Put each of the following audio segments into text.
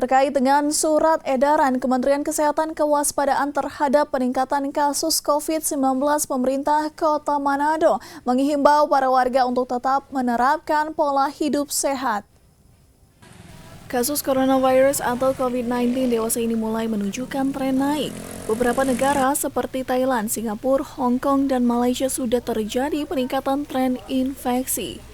Terkait dengan surat edaran Kementerian Kesehatan kewaspadaan terhadap peningkatan kasus COVID-19, pemerintah Kota Manado menghimbau para warga untuk tetap menerapkan pola hidup sehat. Kasus coronavirus atau COVID-19 dewasa ini mulai menunjukkan tren naik. Beberapa negara seperti Thailand, Singapura, Hong Kong, dan Malaysia sudah terjadi peningkatan tren infeksi.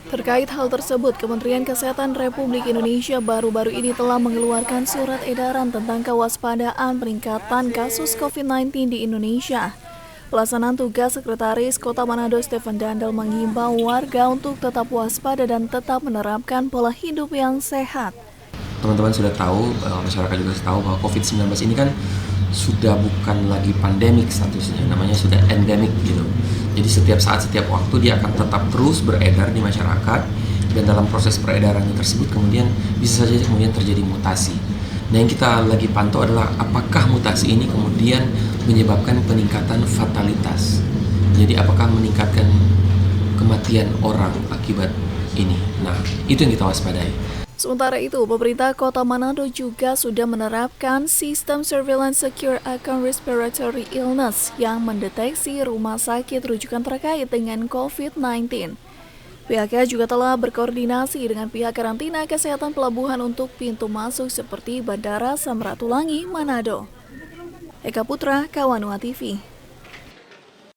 Terkait hal tersebut, Kementerian Kesehatan Republik Indonesia baru-baru ini telah mengeluarkan surat edaran tentang kewaspadaan peningkatan kasus COVID-19 di Indonesia. Pelaksanaan tugas Sekretaris Kota Manado Stephen Dandel mengimbau warga untuk tetap waspada dan tetap menerapkan pola hidup yang sehat. Teman-teman sudah tahu, masyarakat juga tahu bahwa COVID-19 ini kan sudah bukan lagi pandemik statusnya, namanya sudah endemik gitu. Jadi setiap saat, setiap waktu dia akan tetap terus beredar di masyarakat, dan dalam proses peredaran tersebut kemudian bisa saja kemudian terjadi mutasi. Nah, yang kita lagi pantau adalah apakah mutasi ini kemudian menyebabkan peningkatan fatalitas. Jadi apakah meningkatkan kematian orang akibat ini. Nah, itu yang kita waspadai. Sementara itu, pemerintah Kota Manado juga sudah menerapkan sistem surveillance secure akan respiratory illness yang mendeteksi rumah sakit rujukan terkait dengan COVID-19. Pihaknya juga telah berkoordinasi dengan pihak karantina kesehatan pelabuhan untuk pintu masuk seperti Bandara Samratulangi, Manado. Eka Putra, Kawanua TV.